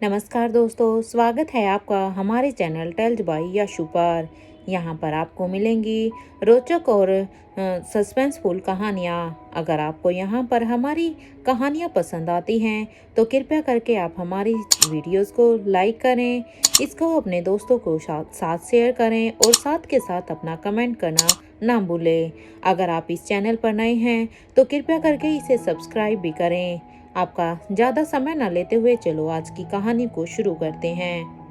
नमस्कार दोस्तों, स्वागत है आपका हमारे चैनल टेल्स बाय यशु पर। यहाँ पर आपको मिलेंगी रोचक और सस्पेंसफुल कहानियाँ। अगर आपको यहाँ पर हमारी कहानियाँ पसंद आती हैं तो कृपया करके आप हमारी वीडियोस को लाइक करें, इसको अपने दोस्तों को साथ शेयर करें और साथ के साथ अपना कमेंट करना ना भूलें। अगर आप इस चैनल पर नए हैं तो कृपया करके इसे सब्सक्राइब भी करें। आपका ज़्यादा समय न लेते हुए चलो आज की कहानी को शुरू करते हैं।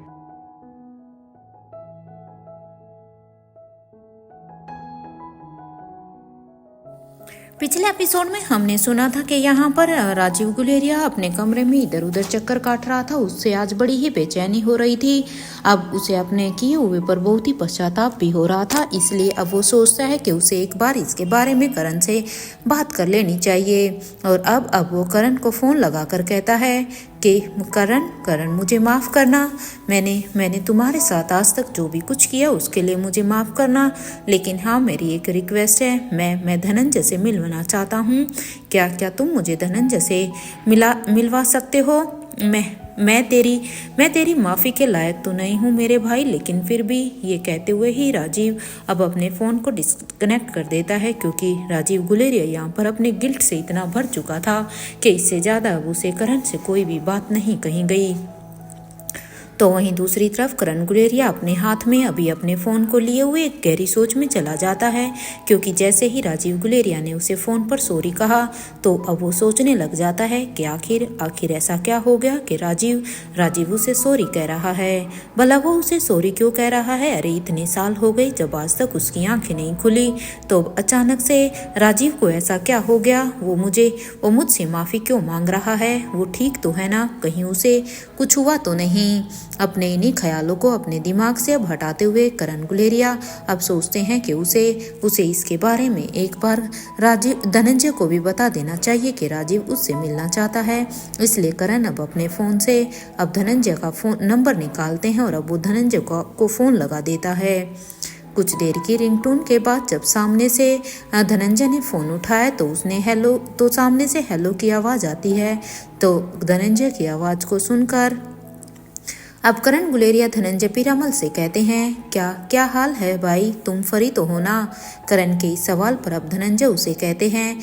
पिछले एपिसोड में हमने सुना था कि यहाँ पर राजीव गुलेरिया अपने कमरे में इधर उधर चक्कर काट रहा था। उससे आज बड़ी ही बेचैनी हो रही थी। अब उसे अपने किए हुए पर बहुत ही पश्चाताप भी हो रहा था, इसलिए अब वो सोचता है कि उसे एक बार इसके बारे में करण से बात कर लेनी चाहिए। और अब वो करण को फ़ोन लगाकर कहता है कि करण मुझे माफ़ करना, मैंने तुम्हारे साथ आज तक जो भी कुछ किया उसके लिए मुझे माफ़ करना, लेकिन हाँ मेरी एक रिक्वेस्ट है, मैं धनंजय से मिलवाना चाहता हूँ। क्या तुम मुझे धनंजय से मिलवा सकते हो? मैं तेरी माफ़ी के लायक तो नहीं हूँ मेरे भाई, लेकिन फिर भी। ये कहते हुए ही राजीव अब अपने फ़ोन को डिस्कनेक्ट कर देता है, क्योंकि राजीव गुलेरिया यहाँ पर अपने गिल्ट से इतना भर चुका था कि इससे ज़्यादा अब उसे करण से कोई भी बात नहीं कही गई। तो वहीं दूसरी तरफ करण गुलेरिया अपने हाथ में अभी अपने फ़ोन को लिए हुए एक गहरी सोच में चला जाता है, क्योंकि जैसे ही राजीव गुलेरिया ने उसे फ़ोन पर सॉरी कहा तो अब वो सोचने लग जाता है कि आखिर ऐसा क्या हो गया कि राजीव उसे सॉरी कह रहा है। भला वो उसे सॉरी क्यों कह रहा है? अरे इतने साल हो गए जब आज तक उसकी आंखें नहीं खुली, तो अचानक से राजीव को ऐसा क्या हो गया? वो मुझसे माफ़ी क्यों मांग रहा है? वो ठीक तो है ना? कहीं उसे कुछ हुआ तो नहीं? अपने इन्हीं ख्यालों को अपने दिमाग से अब हटाते हुए करण गुलेरिया अब सोचते हैं कि उसे इसके बारे में एक बार धनंजय को भी बता देना चाहिए कि राजीव उससे मिलना चाहता है। इसलिए करण अब अपने फ़ोन से अब धनंजय का फ़ोन नंबर निकालते हैं और अब वो धनंजय को फ़ोन लगा देता है। कुछ देर की रिंगटोन के बाद जब सामने से धनंजय ने फ़ोन उठाया तो सामने से हेलो की आवाज़ आती है। तो धनंजय की आवाज़ को सुनकर अब करण गुलेरिया धनंजय पीरामल से कहते हैं, क्या हाल है भाई, तुम फरी तो हो ना? करण के इस सवाल पर अब धनंजय उसे कहते हैं,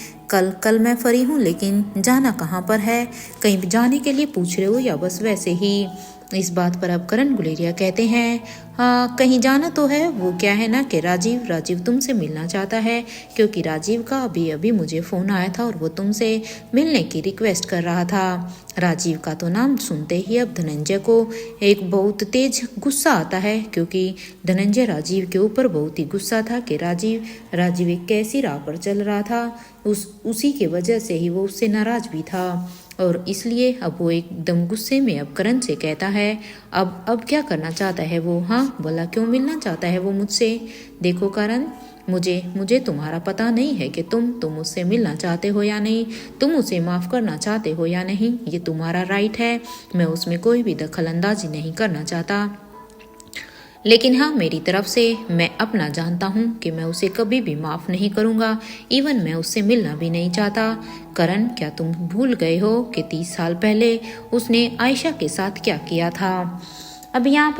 कल मैं फरी हूँ, लेकिन जाना कहाँ पर है? कहीं जाने के लिए पूछ रहे हो या बस वैसे ही? इस बात पर अब करण गुलेरिया कहते हैं, हाँ कहीं जाना तो है। वो क्या है ना कि राजीव तुमसे मिलना चाहता है, क्योंकि राजीव का अभी मुझे फ़ोन आया था और वो तुमसे मिलने की रिक्वेस्ट कर रहा था। राजीव का तो नाम सुनते ही अब धनंजय को एक बहुत तेज गुस्सा आता है, क्योंकि धनंजय राजीव के ऊपर बहुत ही गुस्सा था कि राजीव एक कैसी राह पर चल रहा था। उसी के वजह से ही वो उससे नाराज भी था, और इसलिए अब वो एकदम गुस्से में अब करण से कहता है, अब क्या करना चाहता है वो? हाँ बोला, क्यों मिलना चाहता है वो मुझसे? देखो करण, मुझे तुम्हारा पता नहीं है कि तुम उससे मिलना चाहते हो या नहीं, तुम उसे माफ़ करना चाहते हो या नहीं, ये तुम्हारा राइट है। मैं उसमें कोई भी दखल अंदाजी नहीं करना चाहता, लेकिन हाँ मेरी तरफ से मैं अपना जानता हूँ कि मैं उसे कभी भी माफ़ नहीं करूँगा। इवन मैं उससे मिलना भी नहीं चाहता। करण, क्या तुम भूल गए हो कि 30 साल पहले उसने आयशा के साथ क्या किया था? अब यहाँ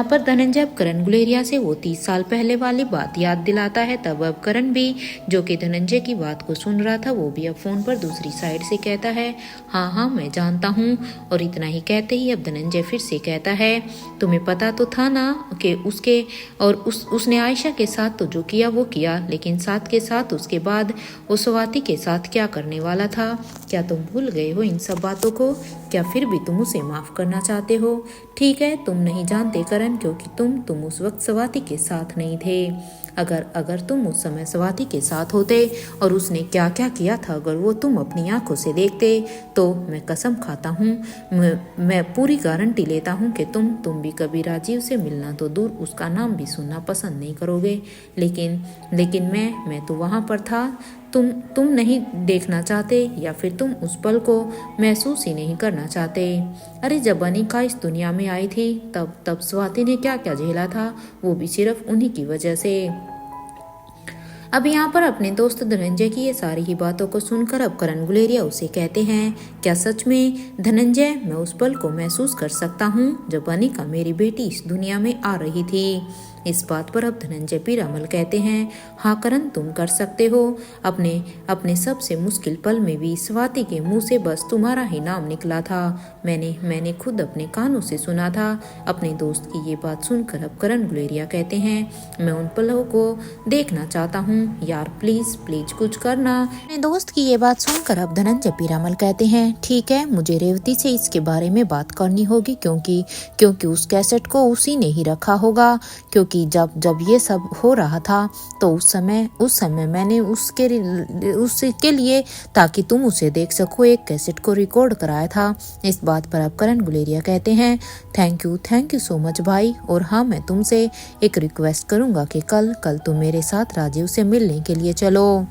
पर धनंजय अब करण गुलेरिया से वो 30 साल पहले वाली बात याद दिलाता है। तब अब करण भी, जो कि धनंजय की बात को सुन रहा था, वो भी अब फ़ोन पर दूसरी साइड से कहता है, हाँ मैं जानता हूँ। और इतना ही कहते ही अब धनंजय फिर से कहता है, तुम्हें पता तो था ना कि उसने आयशा के साथ तो जो किया वो किया, लेकिन साथ के साथ उसके बाद वो स्वाति के साथ क्या करने वाला था? क्या तुम भूल गए हो इन सब बातों को? क्या फिर भी तुम उसे माफ़ करना चाहते हो? ठीक है, तुम नहीं जानते करण, क्योंकि तुम उस वक्त स्वाति के साथ नहीं थे। अगर तुम उस समय स्वाति के साथ होते और उसने क्या क्या किया था, अगर वो तुम अपनी आंखों से देखते, तो मैं कसम खाता हूँ, मैं पूरी गारंटी लेता हूँ कि तुम भी कभी राजीव से मिलना तो दूर उसका नाम भी सुनना पसंद नहीं करोगे। लेकिन मैं तो वहाँ पर था। तुम नहीं देखना चाहते, या फिर तुम उस पल को महसूस ही नहीं करना चाहते। अरे जब अनिका इस दुनिया में आई थी तब स्वाति ने क्या क्या झेला था, वो भी सिर्फ उन्हीं की वजह से। अब यहाँ पर अपने दोस्त धनंजय की ये सारी ही बातों को सुनकर अब करण गुलेरिया उसे कहते हैं, क्या सच में धनंजय, मैं उस पल को महसूस कर सकता हूँ जब अनिका मेरी बेटी इस दुनिया में आ रही थी। इस बात पर अब धनंजय पीरामल कहते हैं, हाँ करण, तुम कर सकते हो। अपने अपने सबसे मुश्किल पल में भी स्वाति के मुंह से बस तुम्हारा ही नाम निकला था। मैंने खुद अपने कानों से सुना था। अपने दोस्त की ये बात सुनकर अब करण गुलेरिया कहते हैं, मैं उन पलों को देखना चाहता हूँ यार, प्लीज प्लीज कुछ करना। अपने दोस्त की ये बात सुनकर अब धनंजय पीरामल कहते हैं, ठीक है, मुझे रेवती से इसके बारे में बात करनी होगी क्योंकि उस कैसेट को उसी ने ही रखा होगा। क्योंकि जब ये सब हो रहा था तो उस समय मैंने उसके लिए, ताकि तुम उसे देख सको, एक कैसेट को रिकॉर्ड कराया था। इस बात पर अब करण गुलेरिया कहते हैं, थैंक यू सो मच भाई। और हाँ, मैं तुमसे एक रिक्वेस्ट करूंगा कि कल तुम मेरे साथ राजीव से मिलने के लिए चलो।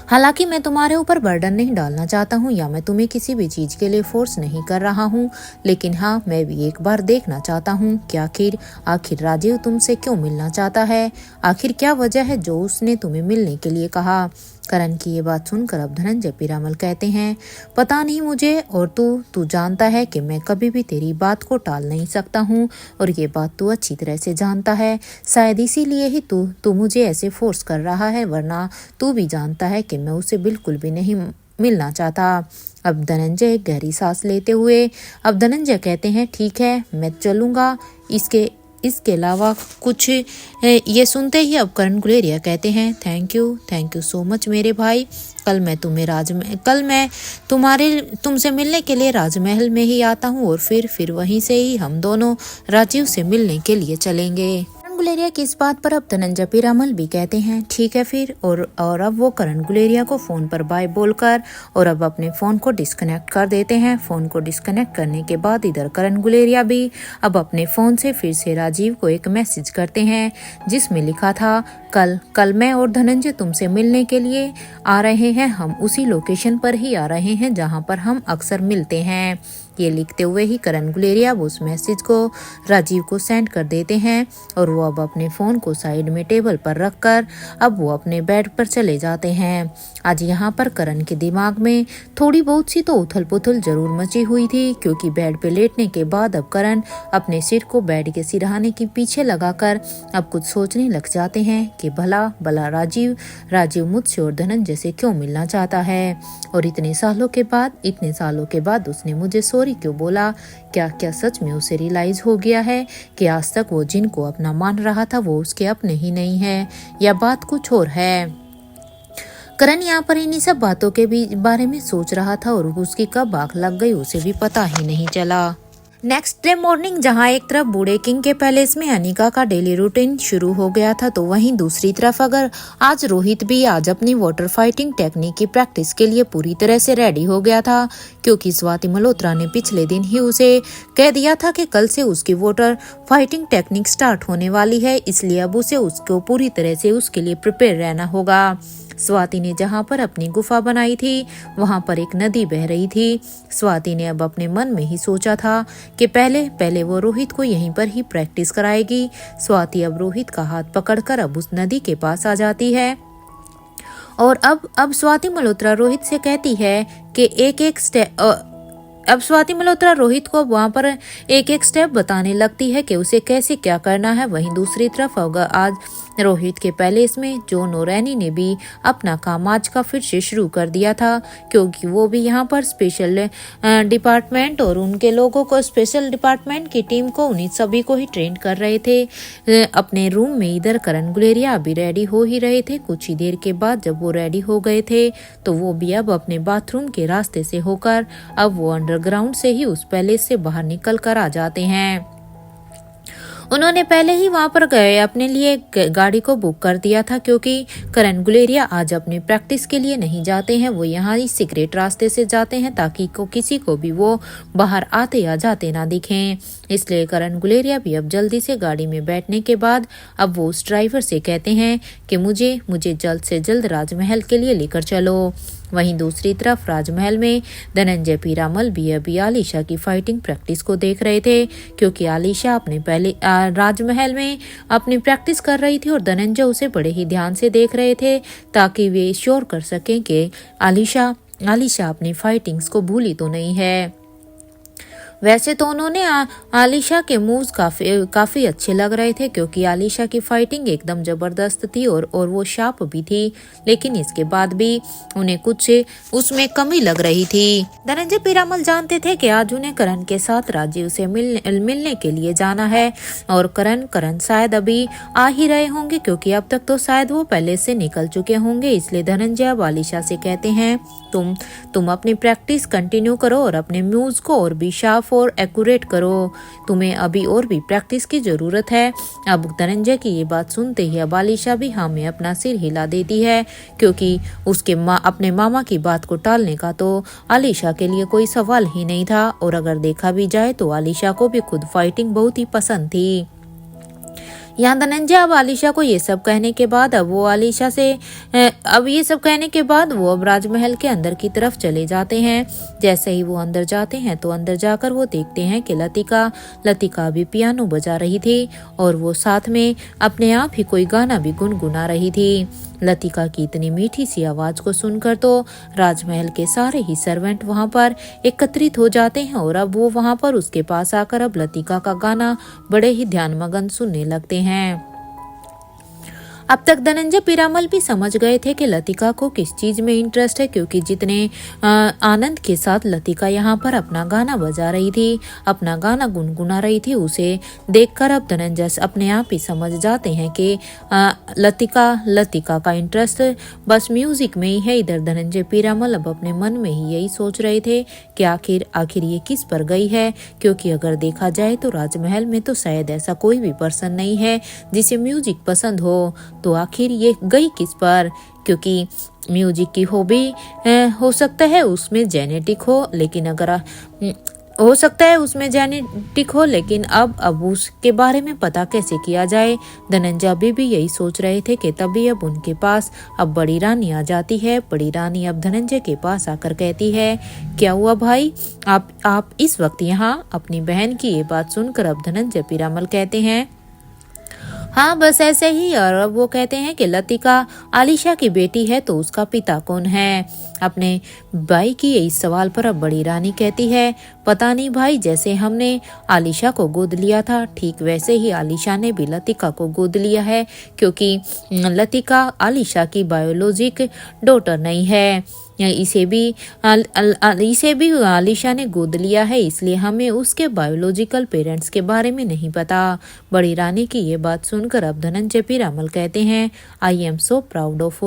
हालांकि मैं तुम्हारे ऊपर बर्डन नहीं डालना चाहता हूँ या मैं तुम्हें किसी भी चीज के लिए फोर्स नहीं कर रहा हूँ, लेकिन हाँ, मैं भी एक बार देखना चाहता हूँ कि आखिर राजीव तुमसे क्यों मिलना चाहता है। आखिर क्या वजह है जो उसने तुम्हें मिलने के लिए कहा। करण की ये बात सुनकर अब धनंजय पीरामल कहते हैं, पता नहीं मुझे, और तू जानता है कि मैं कभी भी तेरी बात को टाल नहीं सकता हूँ और ये बात तू अच्छी तरह से जानता है। शायद इसीलिए ही तू मुझे ऐसे फोर्स कर रहा है, वरना तू भी जानता है कि मैं उसे बिल्कुल भी नहीं मिलना चाहता। अब धनंजय एक गहरी सांस लेते हुए अब धनंजय कहते हैं, ठीक है, मैं चलूँगा। इसके अलावा कुछ ये सुनते ही अब करण गुलेरिया कहते हैं, थैंक यू सो मच मेरे भाई। कल मैं तुमसे मिलने के लिए राजमहल में ही आता हूँ और फिर वहीं से ही हम दोनों राजीव से मिलने के लिए चलेंगे। गुलेरिया की इस बात पर अब धनंजय पीरामल भी कहते हैं, ठीक है फिर। और अब वो करण गुलेरिया को फोन पर बाय बोलकर और अब अपने फोन को डिस्कनेक्ट कर देते हैं। फोन को डिस्कनेक्ट करने के बाद इधर करण गुलेरिया भी अब अपने फोन से फिर से राजीव को एक मैसेज करते हैं, जिसमें लिखा था, कल मैं और धनंजय तुमसे मिलने के लिए आ रहे हैं। हम उसी लोकेशन पर ही आ रहे हैं जहाँ पर हम अक्सर मिलते हैं। ये लिखते हुए ही करण गुलेरिया उस मैसेज को राजीव को सेंड कर देते हैं और वो अब अपने फोन को साइड में टेबल पर रखकर अब वो अपने बेड पर चले जाते हैं। आज यहाँ पर करण के दिमाग में थोड़ी बहुत सी तो उथल पुथल जरूर मची हुई थी, क्योंकि बेड पे लेटने के बाद अब करण अपने सिर को बेड के सिरहाने के पीछे लगाकर अब कुछ सोचने लग जाते हैं कि भला राजीव मुझसे और धनंजय से क्यों मिलना चाहता है, और इतने सालों के बाद उसने मुझे सॉरी क्यों बोला। क्या सच में उसे रियलाइज हो गया है कि आज तक वो जिनको अपना मान रहा था वो उसके अपने ही नहीं है, या बात कुछ और है। करण यहाँ पर इन्हीं सब बातों के बारे में सोच रहा था और उसकी कब आग लग गई उसे भी पता ही नहीं चला। नेक्स्ट डे मॉर्निंग जहाँ एक तरफ बूढ़े किंग के पैलेस में अनिका का डेली रूटीन शुरू हो गया था, तो वहीं दूसरी तरफ अगर आज रोहित भी आज अपनी वाटर फाइटिंग टेक्निक की प्रैक्टिस के लिए पूरी तरह से रेडी हो गया था, क्योंकि स्वाति मल्होत्रा ने पिछले दिन ही उसे कह दिया था कि कल से उसकी वाटर फाइटिंग टेक्निक स्टार्ट होने वाली है, इसलिए अब उसे उसको पूरी तरह से उसके लिए प्रिपेयर रहना होगा। स्वाति ने जहाँ पर अपनी गुफा बनाई थी वहाँ पर एक नदी बह रही थी। स्वाति ने अब अपने मन में ही सोचा था कि पहले वो रोहित को यहीं पर ही प्रैक्टिस कराएगी। स्वाति अब रोहित का हाथ पकड़कर अब उस नदी के पास आ जाती है और अब स्वाति मल्होत्रा रोहित से कहती है कि अब स्वाति मल्होत्रा रोहित को वहाँ पर एक एक स्टेप बताने लगती है कि उसे कैसे क्या करना है। वहीं दूसरी तरफ आज रोहित के पैलेस में जॉन और रैनी ने भी अपना काम आज का फिर से शुरू कर दिया था, क्योंकि वो भी यहाँ पर स्पेशल डिपार्टमेंट और उनके लोगों को, स्पेशल डिपार्टमेंट की टीम को, उन्हीं सभी को ही ट्रेन कर रहे थे अपने रूम में। इधर करण गुलेरिया अभी रेडी हो ही रहे थे। कुछ ही देर के बाद जब वो रेडी हो गए थे तो वो भी अब अपने बाथरूम के रास्ते से होकर अब वो अंडरग्राउंड से ही उस पैलेस से बाहर निकल कर आ जाते हैं। उन्होंने पहले ही वहां पर गए अपने लिए गाड़ी को बुक कर दिया था, क्योंकि करण गुलेरिया आज अपनी प्रैक्टिस के लिए नहीं जाते हैं, वो यहाँ इस सीक्रेट रास्ते से जाते हैं ताकि किसी को भी वो बाहर आते या जाते ना दिखें। इसलिए करण गुलेरिया भी अब जल्दी से गाड़ी में बैठने के बाद अब वो उस ड्राइवर से कहते हैं कि मुझे जल्द से जल्द राजमहल के लिए लेकर चलो। वहीं दूसरी तरफ राजमहल में धनंजय पीरामल भी अभी आलिशा की फाइटिंग प्रैक्टिस को देख रहे थे, क्योंकि आलिशा अपने पहले राजमहल में अपनी प्रैक्टिस कर रही थी और धनंजय उसे बड़े ही ध्यान से देख रहे थे, ताकि वे श्योर कर सकें कि आलिशा अपनी फाइटिंग्स को भूली तो नहीं है। वैसे तो उन्होंने आलिशा के मूव्स काफी अच्छे लग रहे थे, क्योंकि आलिशा की फाइटिंग एकदम जबरदस्त थी और वो शार्प भी थी, लेकिन इसके बाद भी उन्हें कुछ उसमें कमी लग रही थी। धनंजय पीरामल जानते थे कि आज उन्हें करण के साथ राजीव से मिलने के लिए जाना है, और करण शायद अभी आ ही रहे होंगे, क्योंकि अब तक तो शायद वो पहले से निकल चुके होंगे। इसलिए धनंजय अब आलिशा से कहते हैं, तुम अपनी प्रैक्टिस कंटिन्यू करो और अपने मूव्स को और भी शार्प और एक्यूरेट करो, तुम्हें अभी और भी प्रैक्टिस की जरूरत है। अब धनंजय की ये बात सुनते ही अब आलिशा भी हाँ में अपना सिर हिला देती है, क्योंकि उसके अपने मामा की बात को टालने का तो आलिशा के लिए कोई सवाल ही नहीं था। और अगर देखा भी जाए तो आलिशा को भी खुद फाइटिंग बहुत ही पसंद थी। यहाँ धनंजय अब आलिशा को ये सब कहने के बाद वो अब राजमहल के अंदर की तरफ चले जाते हैं। जैसे ही वो अंदर जाते हैं तो अंदर जाकर वो देखते हैं कि लतिका भी पियानो बजा रही थी, और वो साथ में अपने आप ही कोई गाना भी गुनगुना रही थी। लतिका की इतनी मीठी सी आवाज को सुनकर तो राजमहल के सारे ही सर्वेंट वहां पर एकत्रित हो जाते हैं, और अब वो वहां पर उसके पास आकर अब लतिका का गाना बड़े ही ध्यानमग्न सुनने लगते हैं। अब तक धनंजय पीरामल भी समझ गए थे कि लतिका को किस चीज में इंटरेस्ट है, क्योंकि जितने आनंद के साथ लतिका यहाँ पर अपना गाना बजा रही थी, अपना गाना गुनगुना रही थी, उसे देखकर अब धनंजय अपने आप ही समझ जाते हैं कि लतिका का इंटरेस्ट बस म्यूजिक में ही है। इधर धनंजय पीरामल अब अपने मन में ही यही सोच रहे थे कि आखिर ये किस पर गई है, क्योंकि अगर देखा जाए तो राजमहल में तो शायद ऐसा कोई भी पर्सन नहीं है जिसे म्यूजिक पसंद हो, तो आखिर ये गई किस पर, क्योंकि म्यूजिक की हॉबी हो सकता है उसमें जेनेटिक हो, लेकिन अब उसके बारे में पता कैसे किया जाए। धनंजय भी यही सोच रहे थे कि तभी अब उनके पास अब बड़ी रानी आ जाती है। बड़ी रानी अब धनंजय के पास आकर कहती है, क्या हुआ भाई, आप इस वक्त यहाँ? अपनी बहन की ये बात सुनकर अब धनंजय पीरामल कहते हैं, हाँ बस ऐसे ही। और अब वो कहते हैं कि लतिका आलिशा की बेटी है तो उसका पिता कौन है? अपने भाई की इस सवाल पर अब बड़ी रानी कहती है, पता नहीं भाई, जैसे हमने आलिशा को गोद लिया था ठीक वैसे ही आलिशा ने भी लतिका को गोद लिया है, क्योंकि लतिका आलिशा की बायोलॉजिक डॉटर नहीं है, इसे भी आलिशा ने गोद लिया है, इसलिए हमें उसके बायोलॉजिकल पेरेंट्स के बारे में नहीं पता। बड़ी रानी की ये बात सुनकर अब धनंजय पीरामल कहते हैं, I am so proud of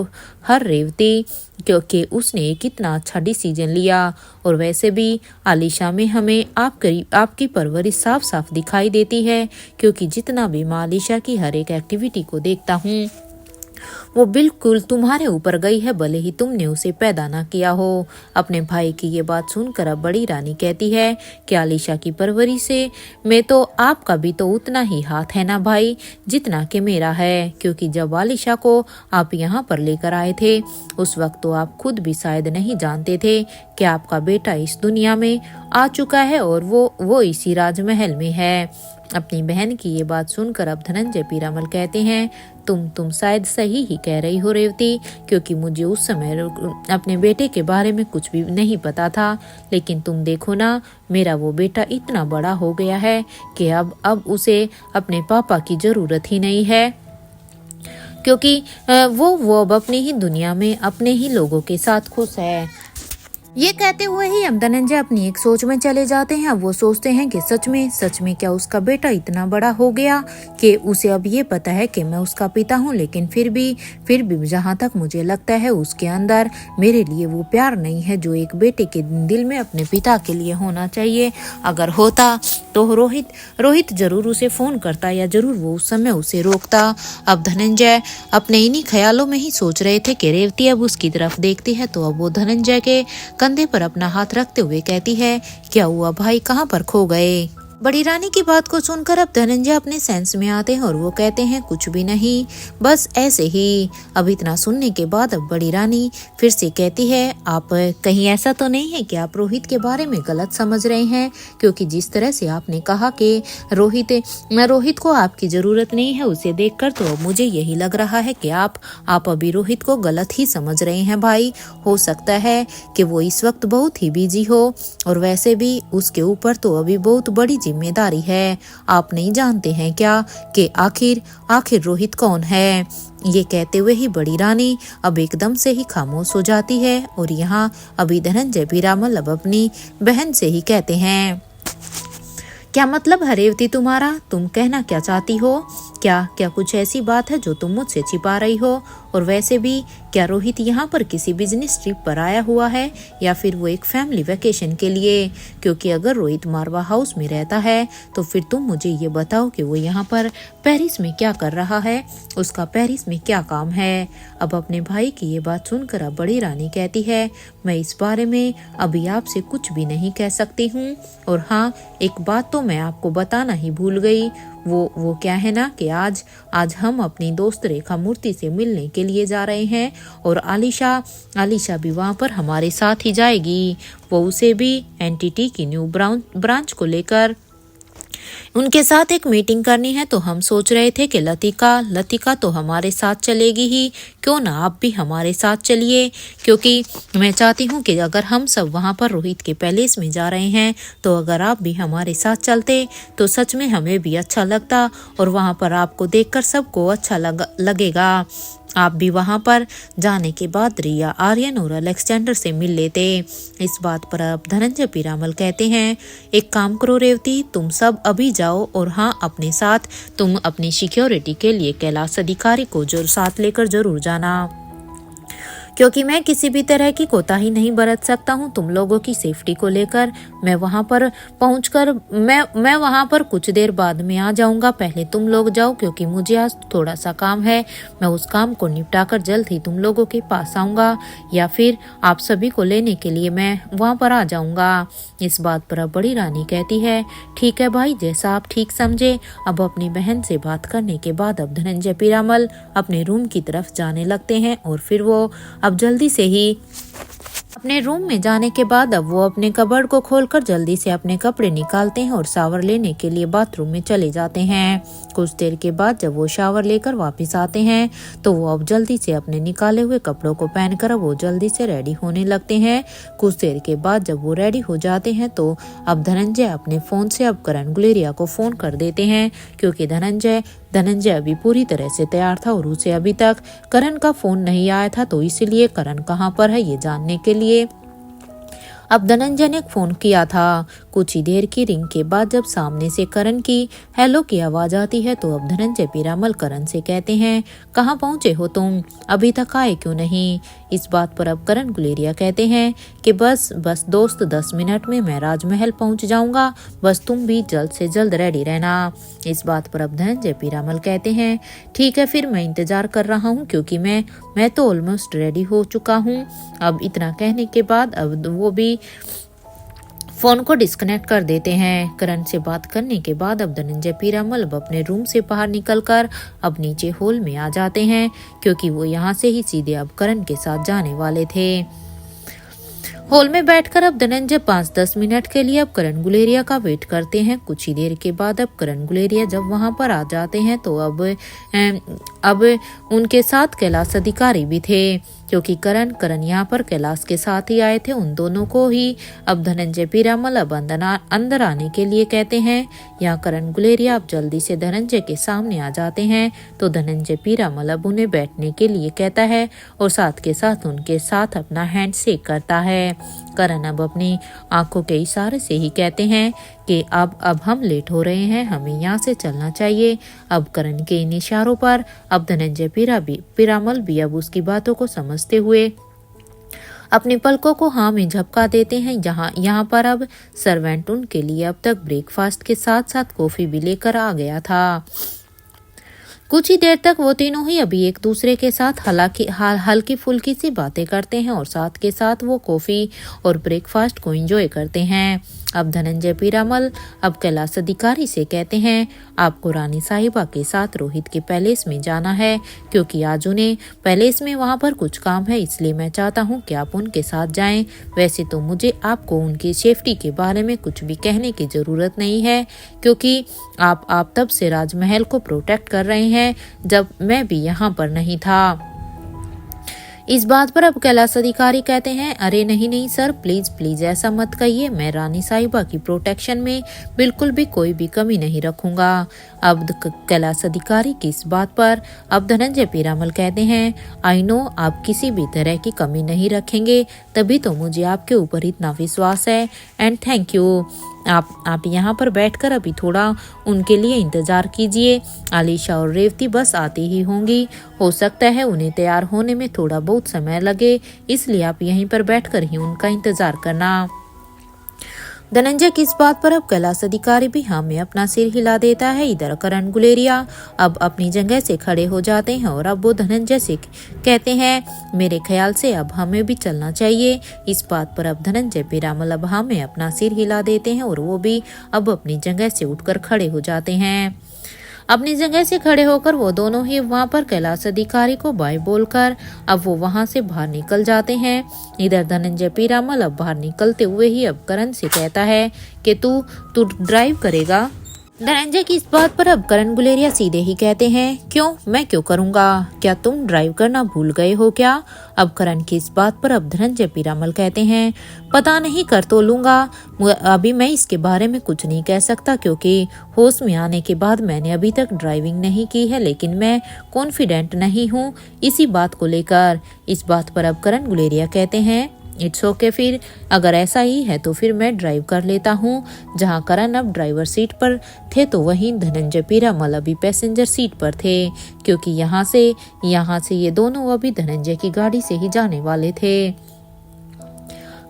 her Revathi, क्योंकि उसने कितना अच्छा डिसीजन लिया। और वैसे भी आलिशा में हमें आपकी परवरिश साफ साफ दिखाई देती है, क्योंकि जितना भी मैं आलिशा की हर एक एक्टिविटी को देखता हूँ वो बिल्कुल तुम्हारे ऊपर गई है, भले ही तुमने उसे पैदा ना किया हो। अपने भाई की ये बात सुनकर अब बड़ी रानी कहती है कि आलिशा की परवरिश में तो आपका भी तो उतना ही हाथ है ना भाई, जितना कि मेरा है, क्योंकि जब आलिशा को आप यहाँ पर लेकर आए थे उस वक्त तो आप खुद भी शायद नहीं जानते थे कि आपका बेटा इस दुनिया में आ चुका है और वो इसी राजमहल में है। अपनी बहन की ये बात सुनकर अब धनंजय पीरामल कहते हैं, तुम शायद सही ही कह रही हो रेवती, क्योंकि मुझे उस समय अपने बेटे के बारे में कुछ भी नहीं पता था, लेकिन तुम देखो ना, मेरा वो बेटा इतना बड़ा हो गया है कि अब उसे अपने पापा की जरूरत ही नहीं है, क्योंकि वो अब अपनी ही दुनिया में अपने ही लोगों के साथ खुश है। ये कहते हुए ही अब धनंजय अपनी एक सोच में चले जाते हैं। अब वो सोचते हैं कि सच में क्या उसका बेटा इतना बड़ा हो गया कि उसे अब ये पता है कि मैं उसका पिता हूँ, लेकिन फिर भी जहाँ तक मुझे लगता है उसके अंदर मेरे लिए वो प्यार नहीं है जो एक बेटे के दिल में अपने पिता के लिए होना चाहिए। अगर होता तो रोहित जरूर उसे फोन करता या जरूर वो उस समय उसे रोकता। अब धनंजय अपने इन्हीं ख्यालों में ही सोच रहे थे कि रेवती अब उसकी तरफ देखती है, तो अब वो धनंजय के कंधे पर अपना हाथ रखते हुए कहती है, क्या हुआ भाई, कहाँ पर खो गए? बड़ी रानी की बात को सुनकर अब धनंजय अपने सेंस में आते हैं और वो कहते हैं कुछ भी नहीं, बस ऐसे ही। अब इतना सुनने के बाद अब बड़ी रानी फिर से कहती है, आप कहीं ऐसा तो नहीं है कि आप रोहित के बारे में गलत समझ रहे हैं, क्योंकि जिस तरह से आपने कहा कि रोहित को आपकी जरूरत नहीं है, उसे देखकर तो अब मुझे यही लग रहा है कि आप अभी रोहित को गलत ही समझ रहे हैं भाई। हो सकता है कि वो इस वक्त बहुत ही बिजी हो, और वैसे भी उसके ऊपर तो अभी बहुत बड़ी जिम्मेदारी है। आप नहीं जानते हैं क्या कि आखिर रोहित कौन है? ये कहते हुए ही बड़ी रानी अब एकदम से ही खामोश हो जाती है। और यहाँ अभी धनंजय पीरामल अब अपनी बहन से ही कहते हैं, क्या मतलब है रेवती तुम्हारा? तुम कहना क्या चाहती हो? क्या कुछ ऐसी बात है जो तुम मुझसे छिपा रही हो? और वैसे भी क्या रोहित यहाँ पर किसी बिजनेस ट्रिप पर आया हुआ है, या फिर वो एक फैमिली वेकेशन के लिए? क्योंकि अगर रोहित मारवा हाउस में रहता है तो फिर तुम मुझे ये बताओ कि वो यहाँ पर पेरिस में क्या कर रहा है, उसका पेरिस में क्या काम है? अब अपने भाई की ये बात सुनकर अब बड़ी रानी कहती है, मैं इस बारे में अभी आपसे कुछ भी नहीं कह सकती हूँ। और हाँ, एक बात तो मैं आपको बताना ही भूल गई। वो क्या है ना कि आज हम अपनी दोस्त रेखा मूर्ति से मिलने के लिए जा रहे हैं, और आलिशा भी वहाँ पर हमारे साथ ही जाएगी। वो उसे भी एनटीटी की न्यू ब्रांच को लेकर उनके साथ एक मीटिंग करनी है। तो हम सोच रहे थे कि लतिका तो हमारे साथ चलेगी ही, क्यों ना आप भी हमारे साथ चलिए, क्योंकि मैं चाहती हूँ कि अगर हम सब वहाँ पर रोहित के पैलेस में जा रहे हैं तो अगर आप भी हमारे साथ चलते तो सच में हमें भी अच्छा लगता, और वहाँ पर आपको देखकर सबको अच्छा लगेगा। आप भी वहां पर जाने के बाद रिया, आर्यन और अलेक्जेंडर से मिल लेते। इस बात पर अब धनंजय पीरामल कहते हैं, एक काम करो रेवती, तुम सब अभी जाओ, और हाँ, अपने साथ तुम अपनी सिक्योरिटी के लिए कैलाश अधिकारी को साथ लेकर जरूर जाना, क्योंकि मैं किसी भी तरह की कोताही नहीं बरत सकता हूँ तुम लोगों की सेफ्टी को लेकर। मैं वहाँ पर पहुँचकर मैं वहाँ पर कुछ देर बाद में आ जाऊँगा। पहले तुम लोग जाओ, क्योंकि मुझे आज थोड़ा सा काम है। मैं उस काम को निपटाकर जल्द ही तुम लोगों के पास आऊँगा, या फिर आप सभी को लेने के लिए मैं वहाँ पर आ जाऊँगा। इस बात पर अब बड़ी रानी कहती है, ठीक है भाई, जैसा आप ठीक समझे। अब अपनी बहन से बात करने के बाद अब धनंजय पीरामल अपने रूम की तरफ जाने लगते हैं, और फिर वो अब जल्दी से ही अपने रूम में जाने के बाद अब वो अपने कबर्ड को खोलकर जल्दी से अपने कपड़े निकालते हैं और शावर लेने के लिए बाथरूम में चले जाते हैं। कुछ देर के बाद जब वो शावर लेकर वापस आते हैं तो वो अब जल्दी से अपने निकाले हुए कपड़ों को पहनकर अब वो जल्दी से रेडी होने लगते हैं। कुछ देर के बाद जब वो रेडी हो जाते हैं तो अब धनंजय अपने फोन से अब करण गुलेरिया को फोन कर देते हैं, क्योंकि धनंजय अभी पूरी तरह से तैयार था और उसे अभी तक करण का फोन नहीं आया था, तो इसीलिए करण कहाँ पर है ये जानने के लिए अब धनंजय ने फोन किया था। कुछ ही देर की रिंग के बाद जब सामने से करण की हेलो की आवाज आती है तो अब धनंजय पीरामल करण से कहते हैं, कहाँ पहुंचे हो तुम, अभी तक आए क्यों नहीं? इस बात पर अब करण गुलेरिया कहते हैं कि बस दोस्त 10 मिनट में मैं राजमहल पहुंच जाऊंगा, बस तुम भी जल्द से जल्द रेडी रहना। इस बात पर अब धनंजय पीरामल कहते हैं, ठीक है फिर मैं इंतजार कर रहा हूँ, क्योंकि मैं तो ऑलमोस्ट रेडी हो चुका हूँ। अब इतना कहने के बाद अब वो भी फोन को डिस्कनेक्ट कर देते हैं। करण से बात करने के बाद अब धनंजय पीरामल अब अपने रूम से बाहर निकलकर अब नीचे हॉल में आ जाते हैं, क्योंकि वो यहाँ से ही सीधे अब करण के साथ जाने वाले थे। हॉल में बैठकर अब धनंजय 5-10 मिनट के लिए अब करण गुलेरिया का वेट करते हैं। कुछ ही देर के बाद अब करण गुलेरिया जब वहां पर आ जाते हैं तो अब उनके साथ कैलाश अधिकारी भी थे, क्योंकि करण यहाँ पर कैलाश के साथ ही आए थे। उन दोनों को ही अब धनंजय पीरामल अब अंदर आने के लिए कहते हैं। यहाँ करण गुलेरिया अब जल्दी से धनंजय के सामने आ जाते हैं तो धनंजय पीरामल अब उन्हें बैठने के लिए कहता है और साथ के साथ उनके साथ अपना हैंड शेक करता है। करण अब अपनी आंखों के इशारे से ही कहते हैं कि अब हम लेट हो रहे हैं, हमें यहाँ से चलना चाहिए। अब करण के इन इशारों पर अब धनंजय पीरामल भी अब उसकी बातों को समझते हुए अपने पलकों को हाँ में झपका देते हैं। यहाँ पर अब सर्वेंट उनके लिए अब तक ब्रेकफास्ट के साथ साथ कॉफी भी लेकर आ गया था। कुछ ही देर तक वो तीनों ही अभी एक दूसरे के साथ हल्की फुल्की सी बातें करते हैं और साथ के साथ वो कॉफी और ब्रेकफास्ट को एंजॉय करते हैं। अब धनंजय पीरामल अब कैलाश अधिकारी से कहते हैं, आपको रानी साहिबा के साथ रोहित के पैलेस में जाना है, क्योंकि आज उन्हें पैलेस में वहां पर कुछ काम है, इसलिए मैं चाहता हूं कि आप उनके साथ जाएं। वैसे तो मुझे आपको उनकी सेफ्टी के बारे में कुछ भी कहने की जरूरत नहीं है, क्योंकि आप तब से राजमहल को प्रोटेक्ट कर रहे हैं जब मैं भी यहाँ पर नहीं था। इस बात पर अब कैलाश अधिकारी कहते हैं, अरे नहीं नहीं सर, प्लीज प्लीज ऐसा मत कहिए, मैं रानी साहिबा की प्रोटेक्शन में बिल्कुल भी कोई भी कमी नहीं रखूंगा। अब कैलाश अधिकारी की इस बात पर अब धनंजय पीरामल कहते हैं, आई नो आप किसी भी तरह की कमी नहीं रखेंगे, तभी तो मुझे आपके ऊपर इतना विश्वास है, एंड थैंक यू। आप यहाँ पर बैठकर अभी थोड़ा उनके लिए इंतजार कीजिए। आलिशा और रेवती बस आती ही होंगी, हो सकता है उन्हें तैयार होने में थोड़ा बहुत समय लगे, इसलिए आप यहीं पर बैठकर ही उनका इंतजार करना। धनंजय की इस बात पर अब कैलाश अधिकारी भी हाँ में अपना सिर हिला देता है। इधर करण गुलेरिया अब अपनी जगह से खड़े हो जाते हैं और अब वो धनंजय से कहते हैं, मेरे ख्याल से अब हमें भी चलना चाहिए। इस बात पर अब धनंजय पीरामल अब हाँ में अपना सिर हिला देते हैं और वो भी अब अपनी जगह से उठकर खड़े हो जाते हैं। अपनी जगह से खड़े होकर वो दोनों ही वहां पर कैलाश अधिकारी को बाय बोलकर अब वो वहां से बाहर निकल जाते हैं। इधर धनंजय पीरामल अब बाहर निकलते हुए ही अब करण से कहता है कि तू ड्राइव करेगा। धनंजय की इस बात पर अब करण गुलेरिया सीधे ही कहते हैं, क्यों, मैं क्यों करूंगा, क्या तुम ड्राइव करना भूल गए हो क्या? अब करण की इस बात पर अब धनंजय पीरामल कहते हैं, पता नहीं, कर तो लूंगा, अभी मैं इसके बारे में कुछ नहीं कह सकता, क्योंकि होश में आने के बाद मैंने अभी तक ड्राइविंग नहीं की है, लेकिन मैं कॉन्फिडेंट नहीं हूँ इसी बात को लेकर। इस बात पर अब करण गुलेरिया कहते हैं, इट्स ओके, फिर अगर ऐसा ही है तो फिर मैं ड्राइव कर लेता हूँ। जहाँ करण अब ड्राइवर सीट पर थे तो वहीं धनंजय पीरामल अभी पैसेंजर सीट पर थे, क्योंकि यहाँ से ये दोनों अभी धनंजय की गाड़ी से ही जाने वाले थे।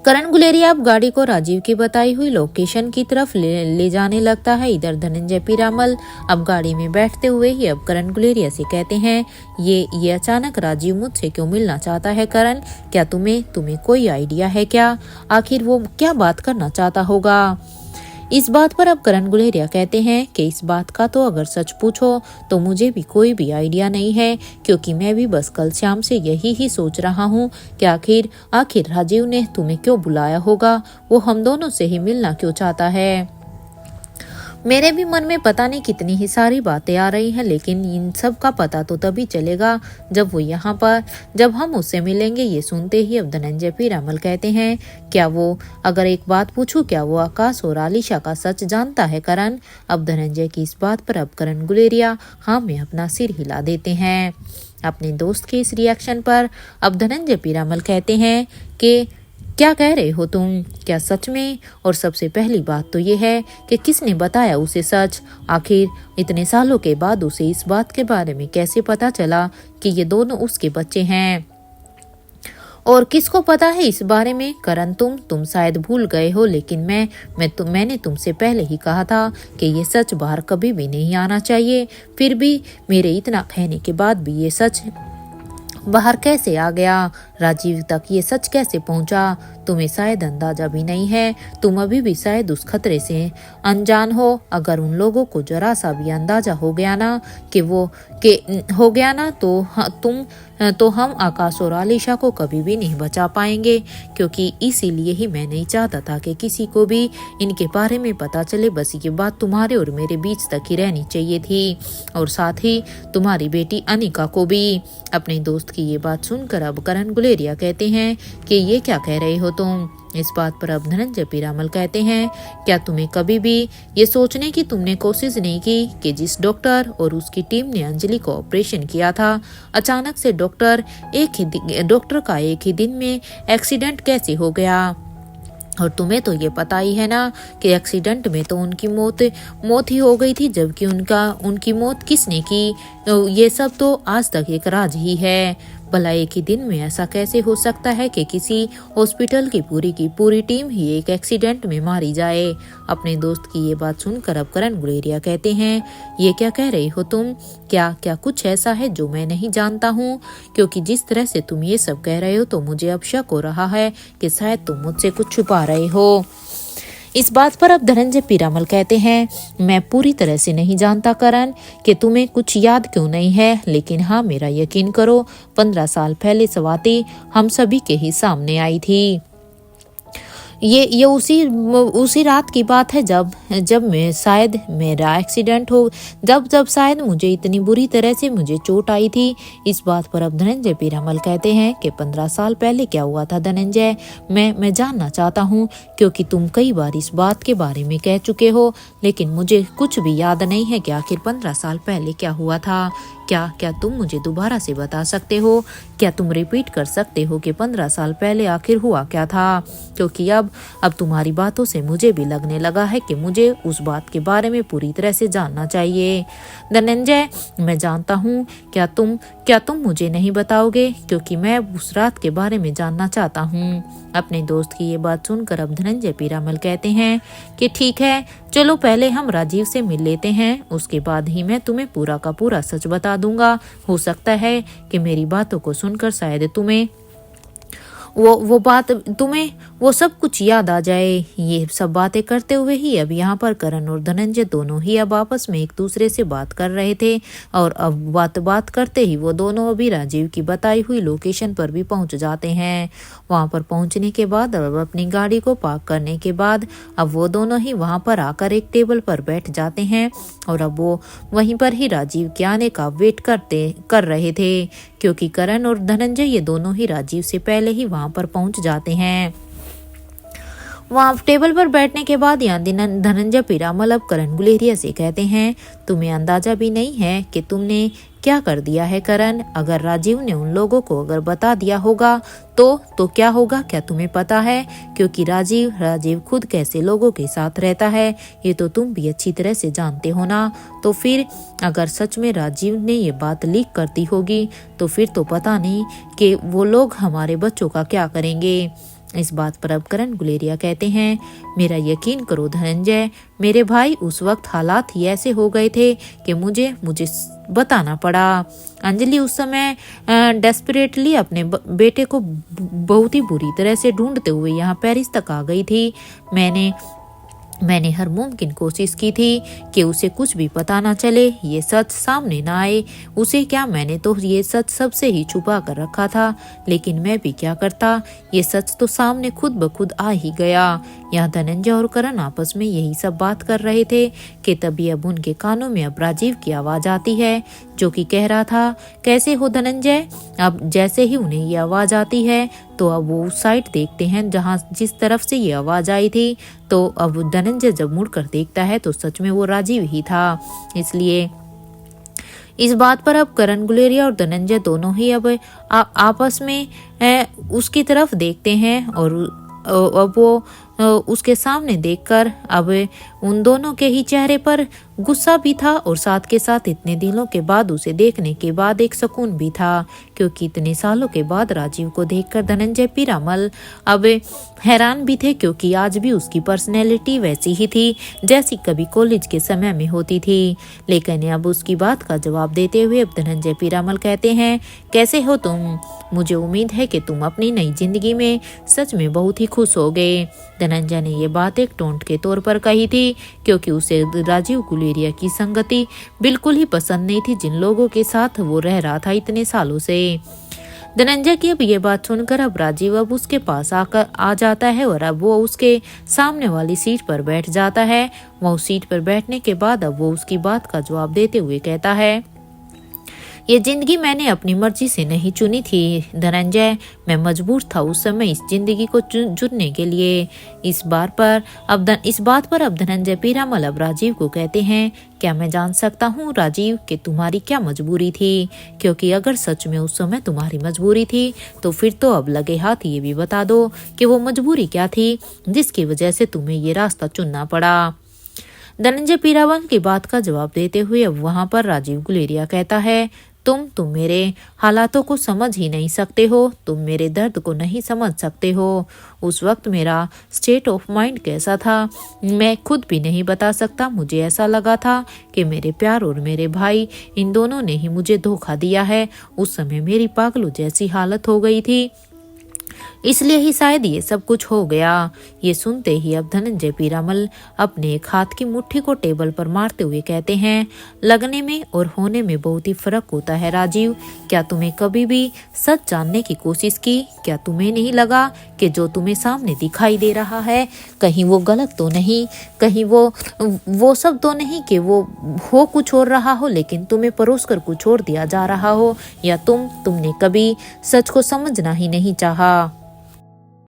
करण गुलेरिया अब गाड़ी को राजीव की बताई हुई लोकेशन की तरफ ले जाने लगता है। इधर धनंजय पीरामल अब गाड़ी में बैठते हुए ही अब करण गुलेरिया से कहते हैं, ये अचानक राजीव मुझसे क्यों मिलना चाहता है करण? क्या तुम्हें कोई आइडिया है क्या? आखिर वो क्या बात करना चाहता होगा? इस बात पर अब करण गुलेरिया कहते हैं कि इस बात का तो अगर सच पूछो तो मुझे भी कोई भी आइडिया नहीं है, क्योंकि मैं भी बस कल शाम से यही ही सोच रहा हूँ कि आखिर राजीव ने तुम्हें क्यों बुलाया होगा, वो हम दोनों से ही मिलना क्यों चाहता है। मेरे भी मन में पता नहीं कितनी ही सारी बातें आ रही हैं, लेकिन इन सब का पता तो तभी चलेगा जब हम उससे मिलेंगे। ये सुनते ही अब धनंजय पीरामल कहते हैं, क्या वो, अगर एक बात पूछूं, क्या वो आकाश और आलिशा का सच जानता है करण? अब धनंजय की इस बात पर अब करण गुलेरिया हाँ में अपना सिर हिला देते हैं। अपने दोस्त के इस रिएक्शन पर अब धनंजय पीरामल कहते हैं कि क्या कह रहे हो तुम, क्या सच में? और सबसे पहली बात तो ये है कि किसने बताया उसे सच? आखिर इतने सालों के बाद उसे इस बात के बारे में कैसे पता चला कि ये दोनों उसके बच्चे हैं? और किसको पता है इस बारे में? करण, तुम शायद भूल गए हो, लेकिन मैंने तुमसे पहले ही कहा था कि ये सच बाहर कभी भी नहीं आना चाहिए। फिर भी मेरे इतना कहने के बाद भी ये सच बाहर कैसे आ गया? राजीव तक ये सच कैसे पहुंचा? तुम्हें शायद अंदाजा भी नहीं है, तुम अभी भी शायद उस खतरे से अनजान हो। अगर उन लोगों को जरा सा भी अंदाजा हो गया ना तो हम आकाश और आलिशा को कभी भी नहीं बचा पाएंगे, क्योंकि इसीलिए ही मैं नहीं चाहता था कि किसी को भी इनके बारे में पता चले। बस ये बात तुम्हारे और मेरे बीच तक ही रहनी चाहिए थी, और साथ ही तुम्हारी बेटी अनिका को भी। अपने दोस्त की ये बात सुनकर अब करण गुलेरिया कहते हैं कि ये क्या कह रहे हो तुम? इस बात पर अब धनंजय पीरामल कहते हैं, क्या तुम्हें कभी भी ये सोचने की तुमने कोशिश नहीं की कि जिस डॉक्टर और उसकी टीम ने अंजलि को ऑपरेशन किया था, अचानक से डॉक्टर का एक ही दिन में एक्सीडेंट कैसे हो गया? और तुम्हें तो ये पता ही है ना कि एक्सीडेंट में तो उनकी मौत ही हो गई थी, जबकि उनकी मौत किसने की? ये सब तो आज तक एक राज ही है। भला एक ही दिन में ऐसा कैसे हो सकता है कि किसी हॉस्पिटल की पूरी टीम ही एक एक्सीडेंट में मारी जाए? अपने दोस्त की ये बात सुनकर अब करण गुलेरिया कहते हैं, ये क्या कह रही हो तुम? क्या कुछ ऐसा है जो मैं नहीं जानता हूँ? क्योंकि जिस तरह से तुम ये सब कह रहे हो तो मुझे अब शक हो रहा है कि शायद तुम मुझसे कुछ छुपा रहे हो। इस बात पर अब धनंजय पीरामल कहते हैं, मैं पूरी तरह से नहीं जानता करण कि तुम्हें कुछ याद क्यों नहीं है, लेकिन हाँ मेरा यकीन करो 15 साल पहले स्वाति हम सभी के ही सामने आई थी। ये उसी रात की बात है जब मैं शायद मेरा एक्सीडेंट हो, जब शायद मुझे इतनी बुरी तरह से मुझे चोट आई थी। इस बात पर अब धनंजय पीरामल कहते हैं कि 15 साल पहले क्या हुआ था धनंजय, मैं जानना चाहता हूँ, क्योंकि तुम कई बार इस बात के बारे में कह चुके हो, लेकिन मुझे कुछ भी याद नहीं है कि आखिर 15 साल पहले क्या हुआ था। क्या तुम मुझे दोबारा से बता सकते हो? क्या तुम रिपीट कर सकते हो कि 15 साल पहले आखिर हुआ क्या था? क्योंकि अब तुम्हारी बातों से मुझे भी लगने लगा है कि मुझे उस बात के बारे में पूरी तरह से जानना चाहिए। धनंजय, मैं जानता हूँ, क्या तुम मुझे नहीं बताओगे? क्योंकि मैं उस रात के बारे में जानना चाहता हूँ। अपने दोस्त की ये बात सुनकर अब धनंजय पीरामल कहते हैं कि ठीक है, चलो पहले हम राजीव से मिल लेते हैं, उसके बाद ही मैं तुम्हें पूरा का पूरा सच बता दूंगा। हो सकता है कि मेरी बातों को सुनकर शायद तुम्हें वो सब कुछ याद आ जाए। ये सब बातें करते हुए ही अब यहाँ पर करण और धनंजय दोनों ही अब आपस में एक दूसरे से बात कर रहे थे, और अब बात करते ही वो दोनों अभी राजीव की बताई हुई लोकेशन पर भी पहुंच जाते हैं। वहां पर पहुंचने के बाद अब अपनी गाड़ी को पार्क करने के बाद अब वो दोनों ही वहां पर आकर एक टेबल पर बैठ जाते हैं, और अब वो वहीं पर ही राजीव के आने का वेट कर रहे थे, क्योंकि करण और धनंजय ये दोनों ही राजीव से पहले ही वहां पर पहुंच जाते हैं। वहाँ टेबल पर बैठने के बाद यहाँ धनंजय पीरामल अब करण गुलेरिया से कहते हैं, तुम्हें अंदाजा भी नहीं है कि तुमने क्या कर दिया है करण। अगर राजीव ने उन लोगों को अगर बता दिया होगा तो क्या होगा, क्या तुम्हें पता है? क्योंकि राजीव खुद कैसे लोगों के साथ रहता है ये तो तुम भी अच्छी तरह से जानते हो ना। तो फिर अगर सच में राजीव ने ये बात लीक करती होगी तो फिर तो पता नहीं कि वो लोग हमारे बच्चों का क्या करेंगे। इस बात पर अब करण गुलेरिया कहते हैं, मेरा यकीन करो धनंजय, मेरे भाई उस वक्त हालात ही ऐसे हो गए थे कि मुझे बताना पड़ा। अंजलि उस समय डेस्परेटली अपने बेटे को बहुत ही बुरी तरह से ढूंढते हुए यहाँ पेरिस तक आ गई थी। मैंने हर मुमकिन कोशिश की थी कि उसे कुछ भी पता ना चले, ये सच सामने ना आए। उसे क्या, मैंने तो ये सच सबसे ही छुपा कर रखा था, लेकिन मैं भी क्या करता, ये सच तो सामने खुद ब खुद आ ही गया। यहाँ धनंजय और करण आपस में यही सब बात कर रहे थे कि तभी अब उनके कानों में अब राजीव की आवाज आती है, जो कि कह रहा था, कैसे हो धनंजय? अब जैसे ही उन्हें ये आवाज आती है तो अब वो उस साइड देखते हैं जिस तरफ से ये आवाज आई थी। तो अब धनंजय जब मुड़कर देखता है तो सच में वो राजीव ही था। इसलिए इस बात पर अब करण गुलेरिया और धनंजय दोनों ही अब आपस में उसकी तरफ देखते हैं, और अब वो उसके सामने देखकर अब उन दोनों के ही चेहरे पर गुस्सा भी था, और साथ के साथ इतने दिनों के बाद उसे देखने के बाद एक सुकून भी था, क्योंकि इतने सालों के बाद राजीव को देखकर धनंजय पीरामल अब हैरान भी थे, क्योंकि आज भी उसकी पर्सनैलिटी वैसी ही थी जैसी कभी कॉलेज के समय में होती थी। लेकिन अब उसकी बात का जवाब देते हुए अब धनंजय पीरामल कहते हैं, कैसे हो तुम? मुझे उम्मीद है कि तुम अपनी नई जिंदगी में सच में बहुत ही खुश हो गए। धनंजय ने ये बात एक टोंट के तौर पर कही थी, क्योंकि उसे राजीव गुलेरिया की संगति बिल्कुल ही पसंद नहीं थी, जिन लोगों के साथ वो रह रहा था इतने सालों से। धनंजय की अब ये बात सुनकर अब राजीव अब उसके पास आ जाता है, और अब वो उसके सामने वाली सीट पर बैठ जाता है। वह उस सीट पर बैठने के बाद अब वो उसकी बात का जवाब देते हुए कहता है, ये जिंदगी मैंने अपनी मर्जी से नहीं चुनी थी धनंजय, मैं मजबूर था उस समय इस जिंदगी को चुनने के लिए। इस बात पर अब धनंजय पीरामल अब राजीव को कहते हैं, क्या मैं जान सकता हूँ राजीव कि तुम्हारी क्या मजबूरी थी? क्योंकि अगर सच में उस समय तुम्हारी मजबूरी थी तो फिर तो अब लगे हाथ ये भी बता दो कि वो मजबूरी क्या थी जिसकी वजह से तुम्हें ये रास्ता चुनना पड़ा। धनंजय पीरामल की बात का जवाब देते हुए अब वहां पर राजीव गुलेरिया कहता है, तुम मेरे हालातों को समझ ही नहीं सकते हो, तुम मेरे दर्द को नहीं समझ सकते हो। उस वक्त मेरा स्टेट ऑफ माइंड कैसा था मैं खुद भी नहीं बता सकता। मुझे ऐसा लगा था कि मेरे प्यार और मेरे भाई इन दोनों ने ही मुझे धोखा दिया है। उस समय मेरी पागलों जैसी हालत हो गई थी इसलिए ही शायद ये सब कुछ हो गया। ये सुनते ही अब धनंजय पीरामल अपने एक हाथ की मुट्ठी को टेबल पर मारते हुए कहते हैं, लगने में और होने में बहुत ही फर्क होता है राजीव। क्या तुम्हें कभी भी सच जानने की कोशिश की? क्या तुम्हें नहीं लगा कि जो तुम्हें सामने दिखाई दे रहा है कहीं वो गलत तो नहीं, कहीं वो सब तो नहीं कि वो हो कुछ और रहा हो लेकिन तुम्हें परोस कर कुछ और दिया जा रहा हो, या तुमने कभी सच को समझना ही नहीं चाहा?